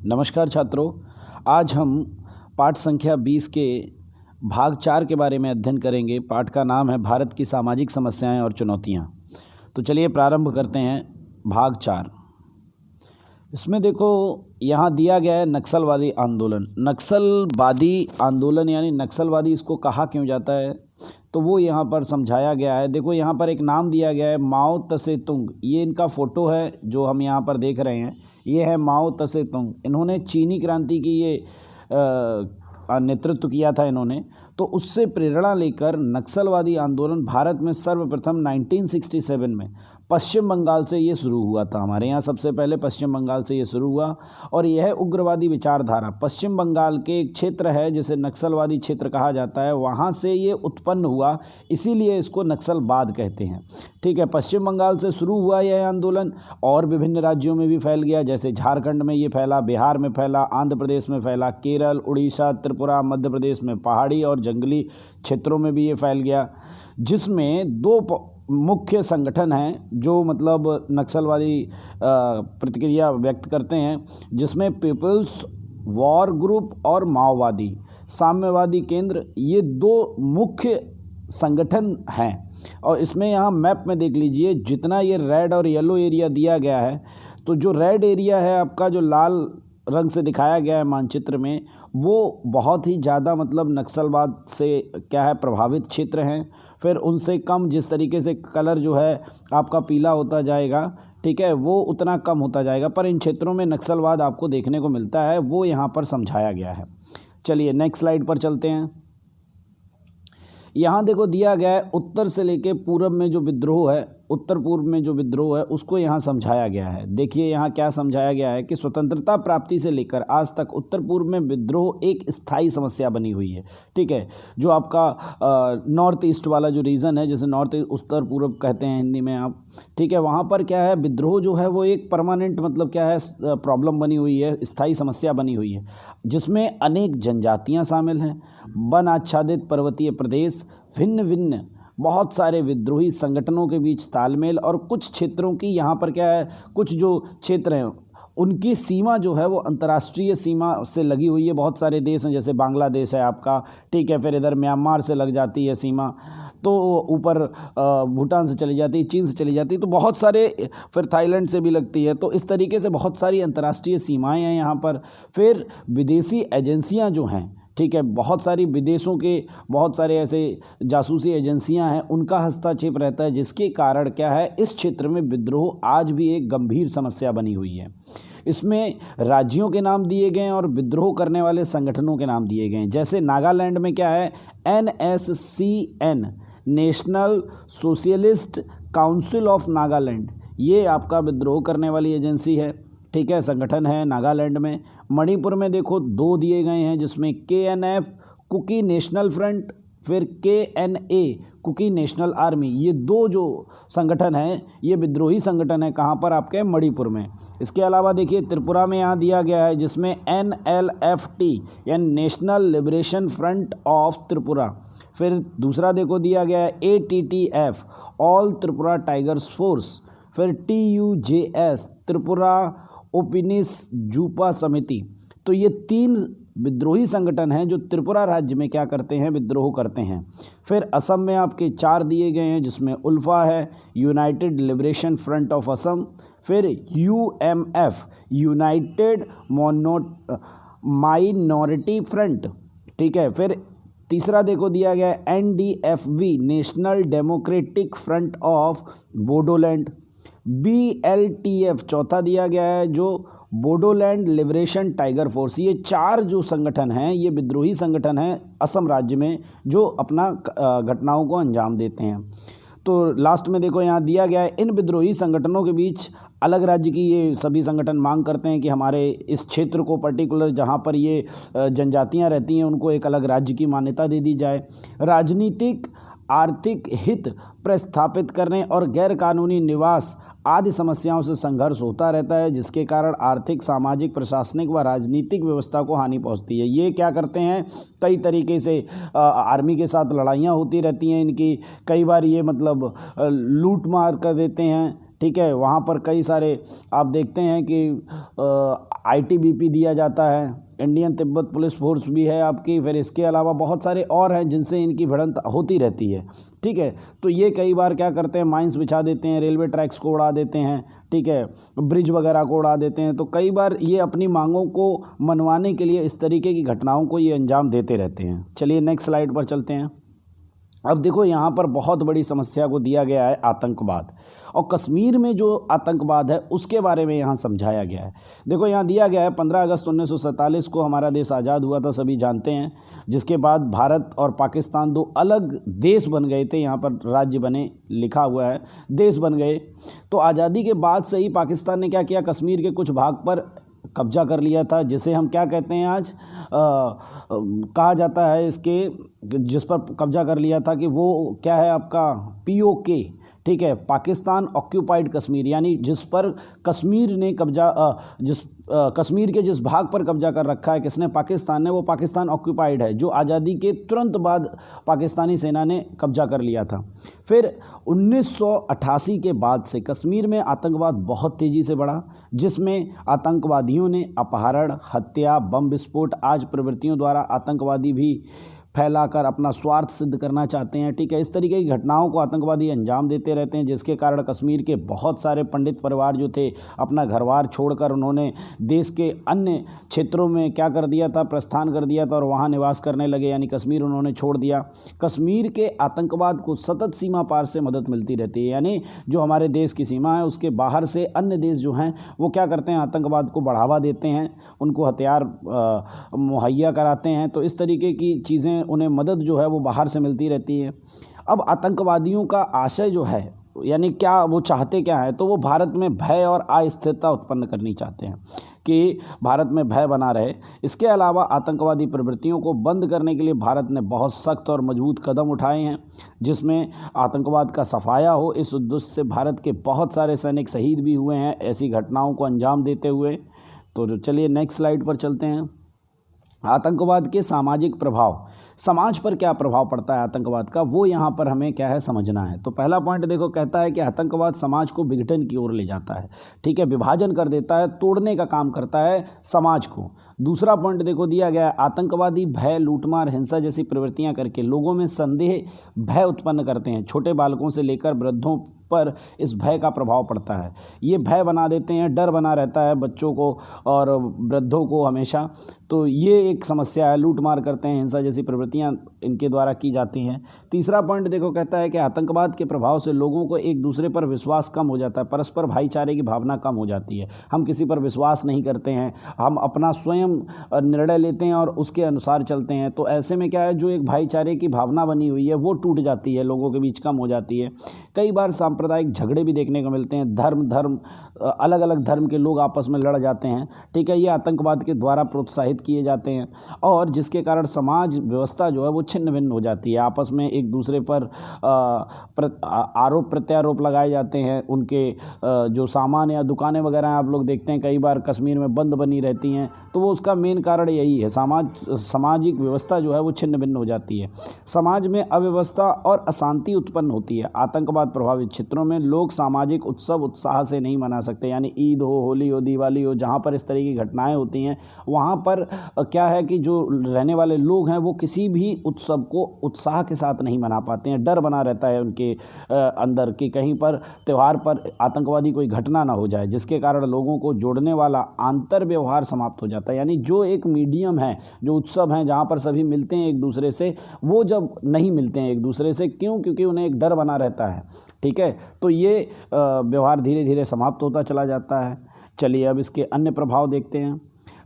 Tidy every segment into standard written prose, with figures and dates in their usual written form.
नमस्कार छात्रों। आज हम पाठ संख्या 20 के भाग 4 के बारे में अध्ययन करेंगे। पाठ का नाम है भारत की सामाजिक समस्याएं और चुनौतियां। तो चलिए प्रारंभ करते हैं भाग 4। इसमें देखो यहाँ दिया गया है नक्सलवादी आंदोलन। नक्सलवादी आंदोलन यानी नक्सलवादी इसको कहा क्यों जाता है तो वो यहाँ पर समझाया गया है। देखो यहाँ पर एक नाम दिया गया है माओ तसे तुंग। ये इनका फ़ोटो है जो हम यहाँ पर देख रहे हैं। ये है माओ तसे तुंग। इन्होंने चीनी क्रांति की ये नेतृत्व किया था इन्होंने। तो उससे प्रेरणा लेकर नक्सलवादी आंदोलन भारत में सर्वप्रथम 1967 में पश्चिम बंगाल से ये शुरू हुआ था। हमारे यहाँ सबसे पहले पश्चिम बंगाल से ये शुरू हुआ और यह उग्रवादी विचारधारा पश्चिम बंगाल के एक क्षेत्र है जिसे नक्सलवादी क्षेत्र कहा जाता है, वहाँ से ये उत्पन्न हुआ, इसीलिए इसको नक्सलवाद कहते हैं। ठीक है, पश्चिम बंगाल से शुरू हुआ यह आंदोलन और विभिन्न राज्यों में भी फैल गया। जैसे झारखंड में ये फैला, बिहार में फैला, आंध्र प्रदेश में फैला, केरल, उड़ीसा, त्रिपुरा, मध्य प्रदेश में पहाड़ी और जंगली क्षेत्रों में भी ये फैल गया। जिसमें दो मुख्य संगठन हैं जो मतलब नक्सलवादी प्रतिक्रिया व्यक्त करते हैं, जिसमें पीपल्स वॉर ग्रुप और माओवादी साम्यवादी केंद्र, ये दो मुख्य संगठन हैं। और इसमें यहाँ मैप में देख लीजिए, जितना ये रेड और येलो एरिया दिया गया है, तो जो रेड एरिया है आपका, जो लाल रंग से दिखाया गया है मानचित्र में, वो बहुत ही ज़्यादा मतलब नक्सलवाद से क्या है प्रभावित क्षेत्र हैं। फिर उनसे कम जिस तरीके से कलर जो है आपका पीला होता जाएगा, ठीक है, वो उतना कम होता जाएगा, पर इन क्षेत्रों में नक्सलवाद आपको देखने को मिलता है, वो यहाँ पर समझाया गया है। चलिए नेक्स्ट स्लाइड पर चलते हैं। यहाँ देखो दिया गया है उत्तर से लेके पूर्व में जो विद्रोह है, उत्तर पूर्व में जो विद्रोह है उसको यहाँ समझाया गया है। देखिए यहाँ क्या समझाया गया है कि स्वतंत्रता प्राप्ति से लेकर आज तक उत्तर पूर्व में विद्रोह एक स्थायी समस्या बनी हुई है। ठीक है, जो आपका नॉर्थ ईस्ट वाला जो रीजन है, जैसे नॉर्थ उत्तर पूर्व कहते हैं हिंदी में आप, ठीक है, वहाँ पर क्या है विद्रोह जो है वो एक परमानेंट मतलब क्या है प्रॉब्लम बनी हुई है, स्थायी समस्या बनी हुई है, जिसमें अनेक जनजातियाँ शामिल हैं, वन आच्छादित पर्वतीय प्रदेश, भिन्न भिन्न बहुत सारे विद्रोही संगठनों के बीच तालमेल, और कुछ क्षेत्रों की यहाँ पर क्या है, कुछ जो क्षेत्र हैं उनकी सीमा जो है वो अंतर्राष्ट्रीय सीमा से लगी हुई है। बहुत सारे देश हैं, जैसे बांग्लादेश है आपका, ठीक है, फिर इधर म्यांमार से लग जाती है सीमा, तो ऊपर भूटान से चली जाती है, चीन से चली जाती है, तो बहुत सारे, फिर थाईलैंड से भी लगती है। तो इस तरीके से बहुत सारी अंतर्राष्ट्रीय सीमाएँ हैं यहाँ पर। फिर विदेशी एजेंसियाँ जो हैं, ठीक है, बहुत सारी विदेशों के बहुत सारे ऐसे जासूसी एजेंसियां हैं, उनका हस्तक्षेप रहता है, जिसके कारण क्या है इस क्षेत्र में विद्रोह आज भी एक गंभीर समस्या बनी हुई है। इसमें राज्यों के नाम दिए गए हैं और विद्रोह करने वाले संगठनों के नाम दिए गए हैं। जैसे नागालैंड में क्या है, NSCN, national socialist council of Nagaland, ये आपका विद्रोह करने वाली एजेंसी है, ठीक है, संगठन है नागालैंड में। मणिपुर में देखो दो दिए गए हैं, जिसमें KNF कुकी नेशनल फ्रंट, फिर KNA कुकी नेशनल आर्मी, ये दो जो संगठन हैं ये विद्रोही संगठन है। कहाँ पर आपके मणिपुर में। इसके अलावा देखिए त्रिपुरा में यहाँ दिया गया है, जिसमें NLFT यानी national liberation front of Tripura. फिर दूसरा देखो दिया गया है ATTF all Tripura tigers force. फिर TUJS त्रिपुरा ओपिनिस जूपा समिति। तो ये तीन विद्रोही संगठन हैं जो त्रिपुरा राज्य में क्या करते हैं, विद्रोह करते हैं। फिर असम में आपके 4 दिए गए हैं, जिसमें उल्फा है, United liberation front of Assam, फिर UMF यूनाइटेड माइनॉरिटी फ्रंट, ठीक है, फिर तीसरा देखो दिया गया है NDFV national democratic front of Bodoland, BLTF चौथा दिया गया है जो बोडोलैंड लिबरेशन टाइगर फोर्स। ये 4 जो संगठन हैं ये विद्रोही संगठन हैं असम राज्य में, जो अपना घटनाओं को अंजाम देते हैं। तो लास्ट में देखो यहाँ दिया गया है इन विद्रोही संगठनों के बीच अलग राज्य की ये सभी संगठन मांग करते हैं कि हमारे इस क्षेत्र को पर्टिकुलर जहाँ पर ये जनजातियाँ रहती हैं उनको एक अलग राज्य की मान्यता दे दी जाए। राजनीतिक आर्थिक हित प्रस्थापित करने और गैरकानूनी निवास आदि समस्याओं से संघर्ष होता रहता है, जिसके कारण आर्थिक, सामाजिक, प्रशासनिक व राजनीतिक व्यवस्था को हानि पहुंचती है। ये क्या करते हैं, कई तरीके से आर्मी के साथ लड़ाइयाँ होती रहती हैं इनकी, कई बार ये मतलब लूट मार कर देते हैं, ठीक है। वहाँ पर कई सारे आप देखते हैं कि आईटीबीपी दिया जाता है, इंडियन तिब्बत पुलिस फोर्स भी है आपकी, फिर इसके अलावा बहुत सारे और हैं जिनसे इनकी भिड़ंत होती रहती है, ठीक है। तो ये कई बार क्या करते हैं, माइंस बिछा देते हैं, रेलवे ट्रैक्स को उड़ा देते हैं, ठीक है, ब्रिज वगैरह को उड़ा देते हैं। तो कई बार ये अपनी मांगों को मनवाने के लिए इस तरीके की घटनाओं को ये अंजाम देते रहते हैं। चलिए नेक्स्ट स्लाइड पर चलते हैं। अब देखो यहाँ पर बहुत बड़ी समस्या को दिया गया है आतंकवाद, और कश्मीर में जो आतंकवाद है उसके बारे में यहाँ समझाया गया है। देखो यहाँ दिया गया है 15 अगस्त 1947 को हमारा देश आज़ाद हुआ था, सभी जानते हैं, जिसके बाद भारत और पाकिस्तान दो अलग देश बन गए थे। यहाँ पर राज्य बने, लिखा हुआ है देश बन गए। तो आज़ादी के बाद से ही पाकिस्तान ने क्या किया, कश्मीर के कुछ भाग पर कब्जा कर लिया था, जिसे हम क्या कहते हैं आज कहा जाता है इसके, जिस पर कब्जा कर लिया था कि वो क्या है आपका POK, ठीक है, पाकिस्तान ऑक्यूपाइड कश्मीर, यानी जिस पर कश्मीर ने कब्जा कश्मीर के जिस भाग पर कब्जा कर रखा है किसने, पाकिस्तान ने, वो पाकिस्तान ऑक्यूपाइड है, जो आज़ादी के तुरंत बाद पाकिस्तानी सेना ने कब्जा कर लिया था। फिर 1988 के बाद से कश्मीर में आतंकवाद बहुत तेज़ी से बढ़ा, जिसमें आतंकवादियों ने अपहरण, हत्या, बम विस्फोट आज प्रवृत्तियों द्वारा आतंकवादी भी फैलाकर अपना स्वार्थ सिद्ध करना चाहते हैं, ठीक है। इस तरीके की घटनाओं को आतंकवादी अंजाम देते रहते हैं, जिसके कारण कश्मीर के बहुत सारे पंडित परिवार जो थे अपना घरबार छोड़कर उन्होंने देश के अन्य क्षेत्रों में क्या कर दिया था, प्रस्थान कर दिया था और वहाँ निवास करने लगे, यानी कश्मीर उन्होंने छोड़ दिया। कश्मीर के आतंकवाद को सतत सीमा पार से मदद मिलती रहती है, यानी जो हमारे देश की सीमा है उसके बाहर से अन्य देश जो हैं वो क्या करते हैं, आतंकवाद को बढ़ावा देते हैं, उनको हथियार मुहैया कराते हैं। तो इस तरीके की चीज़ें, उन्हें मदद जो है वो बाहर से मिलती रहती है। अब आतंकवादियों का आशय जो है, यानी क्या वो चाहते क्या है, तो वो भारत में भय और अस्थिरता उत्पन्न करनी चाहते हैं कि भारत में भय बना रहे। इसके अलावा आतंकवादी प्रवृत्तियों को बंद करने के लिए भारत ने बहुत सख्त और मजबूत कदम उठाए हैं, जिसमें आतंकवाद का सफाया हो। इस उद्देश्य से भारत के बहुत सारे सैनिक शहीद भी हुए हैं ऐसी घटनाओं को अंजाम देते हुए। तो चलिए नेक्स्ट स्लाइड पर चलते हैं। आतंकवाद के सामाजिक प्रभाव, समाज पर क्या प्रभाव पड़ता है आतंकवाद का, वो यहाँ पर हमें क्या है समझना है। तो पहला पॉइंट देखो, कहता है कि आतंकवाद समाज को विघटन की ओर ले जाता है, ठीक है, विभाजन कर देता है, तोड़ने का काम करता है समाज को। दूसरा पॉइंट देखो दिया गया है, आतंकवादी भय, लूटमार, हिंसा जैसी प्रवृत्तियां करके लोगों में संदेह, भय उत्पन्न करते हैं। छोटे बालकों से लेकर वृद्धों पर इस भय का प्रभाव पड़ता है। ये भय बना देते हैं, डर बना रहता है बच्चों को और वृद्धों को हमेशा। तो ये एक समस्या है, लूट मार करते हैं, हिंसा जैसी प्रवृत्तियां इनके द्वारा की जाती हैं। तीसरा पॉइंट देखो, कहता है कि आतंकवाद के प्रभाव से लोगों को एक दूसरे पर विश्वास कम हो जाता है, परस्पर भाईचारे की भावना कम हो जाती है। हम किसी पर विश्वास नहीं करते हैं, हम अपना स्वयं निर्णय लेते हैं और उसके अनुसार चलते हैं। तो ऐसे में क्या है, जो एक भाईचारे की भावना बनी हुई है वो टूट जाती है, लोगों के बीच कम हो जाती है। कई बार सांप्रदायिक झगड़े भी देखने को मिलते हैं, धर्म अलग अलग धर्म के लोग आपस में लड़ जाते हैं, ठीक है, ये आतंकवाद के द्वारा प्रोत्साहित किए जाते हैं और जिसके कारण समाज व्यवस्था जो है वो छिन्न भिन्न हो जाती है। आपस में एक दूसरे पर आरोप प्रत्यारोप लगाए जाते हैं। उनके जो सामान या दुकानें वगैरह आप लोग देखते हैं कई बार कश्मीर में बंद बनी रहती हैं, तो वो उसका मेन कारण यही है, सामाजिक व्यवस्था जो है वो छिन्न भिन्न हो जाती है। समाज में अव्यवस्था और अशांति उत्पन्न होती है। आतंकवाद प्रभावित क्षेत्रों में लोग सामाजिक उत्सव उत्साह से नहीं मना सकते, यानी ईद हो, होली हो, दिवाली हो, जहाँ पर इस तरह की घटनाएं होती हैं वहाँ पर क्या है कि जो रहने वाले लोग हैं वो किसी भी उत्सव को उत्साह के साथ नहीं मना पाते हैं। डर बना रहता है उनके अंदर कि कहीं पर त्यौहार पर आतंकवादी कोई घटना ना हो जाए, जिसके कारण लोगों को जोड़ने वाला आंतर व्यवहार समाप्त हो जाता है। यानी जो एक मीडियम है, जो उत्सव हैं जहाँ पर सभी मिलते हैं एक दूसरे से, वो जब नहीं मिलते हैं एक दूसरे से, क्यों? क्योंकि उन्हें एक डर बना रहता है, ठीक है। तो ये व्यवहार धीरे धीरे समाप्त होता चला जाता है। चलिए अब इसके अन्य प्रभाव देखते हैं।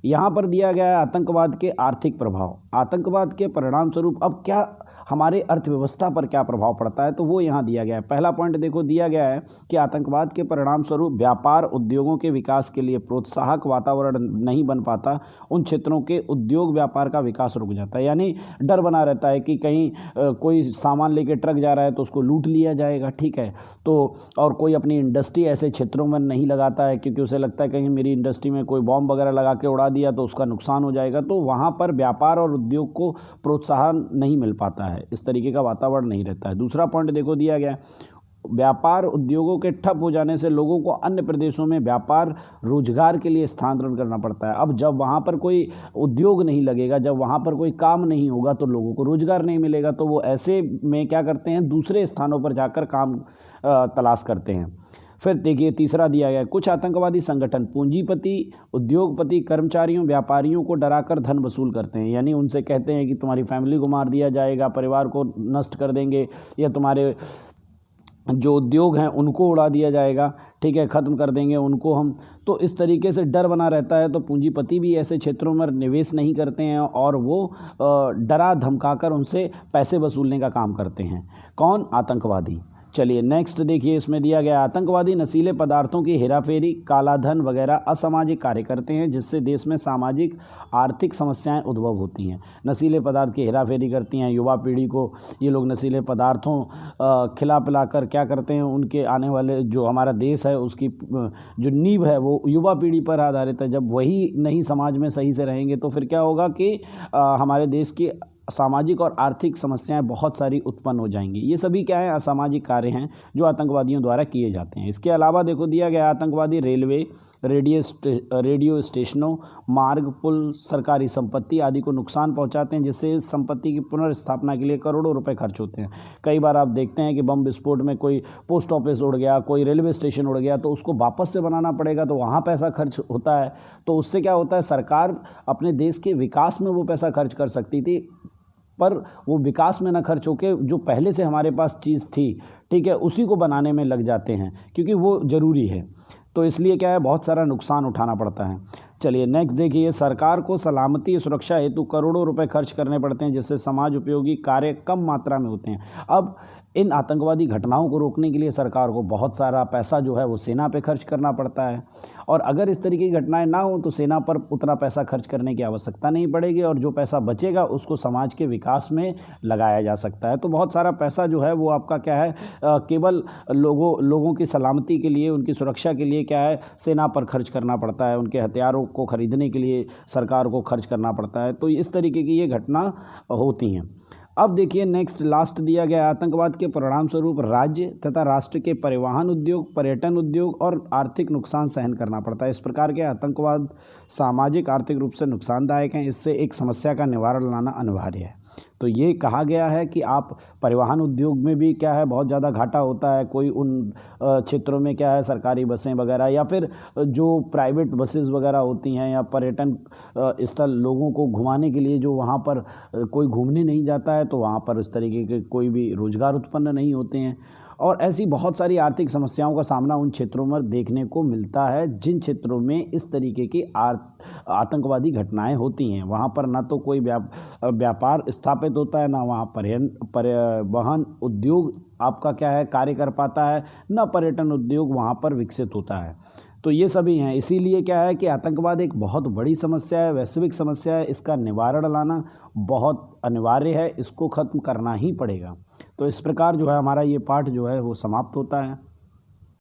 यहाँ पर दिया गया है आतंकवाद के आर्थिक प्रभाव। आतंकवाद के परिणाम स्वरूप अब क्या हमारे अर्थव्यवस्था पर क्या प्रभाव पड़ता है, तो वो यहाँ दिया गया है। पहला पॉइंट देखो दिया गया है कि आतंकवाद के परिणाम स्वरूप व्यापार उद्योगों के विकास के लिए प्रोत्साहक वातावरण नहीं बन पाता। उन क्षेत्रों के उद्योग व्यापार का विकास रुक जाता है, यानी डर बना रहता है कि कहीं कोई सामान लेके ट्रक जा रहा है तो उसको लूट लिया जाएगा, ठीक है। तो और कोई अपनी इंडस्ट्री ऐसे क्षेत्रों में नहीं लगाता है क्योंकि उसे लगता है कहीं मेरी इंडस्ट्री में कोई बॉम्ब वगैरह लगा के उड़ा दिया तो उसका नुकसान हो जाएगा। तो वहाँ पर व्यापार और उद्योग को प्रोत्साहन नहीं मिल पाता है, इस तरीके का वातावरण नहीं रहता है। दूसरा पॉइंट देखो दिया गया है व्यापार उद्योगों के ठप हो जाने से लोगों को अन्य प्रदेशों में व्यापार रोजगार के लिए स्थानांतरण करना पड़ता है। अब जब वहाँ पर कोई उद्योग नहीं लगेगा, जब वहाँ पर कोई काम नहीं होगा तो लोगों को रोजगार नहीं मिलेगा, तो वो ऐसे में क्या करते हैं, दूसरे स्थानों पर जाकर काम तलाश करते हैं। फिर देखिए तीसरा दिया गया, कुछ आतंकवादी संगठन पूंजीपति, उद्योगपति, कर्मचारियों, व्यापारियों को डराकर धन वसूल करते हैं। यानी उनसे कहते हैं कि तुम्हारी फैमिली को मार दिया जाएगा, परिवार को नष्ट कर देंगे, या तुम्हारे जो उद्योग हैं उनको उड़ा दिया जाएगा, ठीक है, ख़त्म कर देंगे उनको हम। तो इस तरीके से डर बना रहता है, तो पूंजीपति भी ऐसे क्षेत्रों में निवेश नहीं करते हैं और वो डरा धमकाकर उनसे पैसे वसूलने का काम करते हैं। कौन? आतंकवादी। चलिए नेक्स्ट देखिए, इसमें दिया गया आतंकवादी नशीले पदार्थों की हेराफेरी, कालाधन वगैरह असामाजिक कार्य करते हैं जिससे देश में सामाजिक आर्थिक समस्याएं उद्भव होती हैं। नशीले पदार्थ की हेराफेरी करती हैं, युवा पीढ़ी को ये लोग नशीले पदार्थों खिला पिलाकर क्या करते हैं, उनके आने वाले जो हमारा देश है उसकी जो नींव है वो युवा पीढ़ी पर आधारित है। जब वही नहीं समाज में सही से रहेंगे तो फिर क्या होगा कि हमारे देश की सामाजिक और आर्थिक समस्याएं बहुत सारी उत्पन्न हो जाएंगी। ये सभी क्या है, असामाजिक कार्य हैं जो आतंकवादियों द्वारा किए जाते हैं। इसके अलावा देखो दिया गया, आतंकवादी रेलवे, रेडियो स्टेशनों, मार्ग, पुल, सरकारी संपत्ति आदि को नुकसान पहुंचाते हैं जिससे इस संपत्ति की पुनर्स्थापना के लिए करोड़ों रुपए खर्च होते हैं। कई बार आप देखते हैं कि बम विस्फोट में कोई पोस्ट ऑफिस उड़ गया, कोई रेलवे स्टेशन उड़ गया, तो उसको वापस से बनाना पड़ेगा, तो वहाँ पैसा खर्च होता है। तो उससे क्या होता है, सरकार अपने देश के विकास में वो पैसा खर्च कर सकती थी, पर वो विकास में ना खर्च होके जो पहले से हमारे पास चीज़ थी, ठीक है, उसी को बनाने में लग जाते हैं क्योंकि वो ज़रूरी है। तो इसलिए क्या है, बहुत सारा नुकसान उठाना पड़ता है। चलिए नेक्स्ट देखिए, सरकार को सलामती सुरक्षा हेतु करोड़ों रुपए खर्च करने पड़ते हैं जिससे समाज उपयोगी कार्य कम मात्रा में होते हैं। अब इन आतंकवादी घटनाओं को रोकने के लिए सरकार को बहुत सारा पैसा जो है वो सेना पे खर्च करना पड़ता है, और अगर इस तरीके की घटनाएं ना हो तो सेना पर उतना पैसा खर्च करने की आवश्यकता नहीं पड़ेगी और जो पैसा बचेगा उसको समाज के विकास में लगाया जा सकता है। तो बहुत सारा पैसा जो है वो आपका क्या है, केवल लोगों की सलामती के लिए, उनकी सुरक्षा के लिए क्या है, सेना पर खर्च करना पड़ता है, उनके हथियारों को खरीदने के लिए सरकार को खर्च करना पड़ता है। तो इस तरीके की ये घटना होती हैं। अब देखिए नेक्स्ट लास्ट दिया गया, आतंकवाद के परिणाम स्वरूप राज्य तथा राष्ट्र के परिवहन उद्योग, पर्यटन उद्योग और आर्थिक नुकसान सहन करना पड़ता है। इस प्रकार के आतंकवाद सामाजिक आर्थिक रूप से नुकसानदायक हैं, इससे एक समस्या का निवारण लाना अनिवार्य है। तो ये कहा गया है कि आप परिवहन उद्योग में भी क्या है, बहुत ज़्यादा घाटा होता है। कोई उन क्षेत्रों में क्या है, सरकारी बसें वगैरह या फिर जो प्राइवेट बसेस वगैरह होती हैं या पर्यटन स्थल लोगों को घुमाने के लिए जो वहाँ पर कोई घूमने नहीं जाता है, तो वहाँ पर इस तरीके के कोई भी रोज़गार उत्पन्न नहीं होते हैं। और ऐसी बहुत सारी आर्थिक समस्याओं का सामना उन क्षेत्रों में देखने को मिलता है जिन क्षेत्रों में इस तरीके की आतंकवादी घटनाएं होती हैं। वहाँ पर ना तो कोई व्यापार स्थापित होता है, ना वहाँ परिवहन उद्योग आपका क्या है कार्य कर पाता है, ना पर्यटन उद्योग वहाँ पर विकसित होता है। तो ये सभी हैं, इसीलिए क्या है कि आतंकवाद एक बहुत बड़ी समस्या है, वैश्विक समस्या है, इसका निवारण लाना बहुत अनिवार्य है, इसको ख़त्म करना ही पड़ेगा। तो इस प्रकार जो है हमारा ये पाठ जो है वो समाप्त होता है।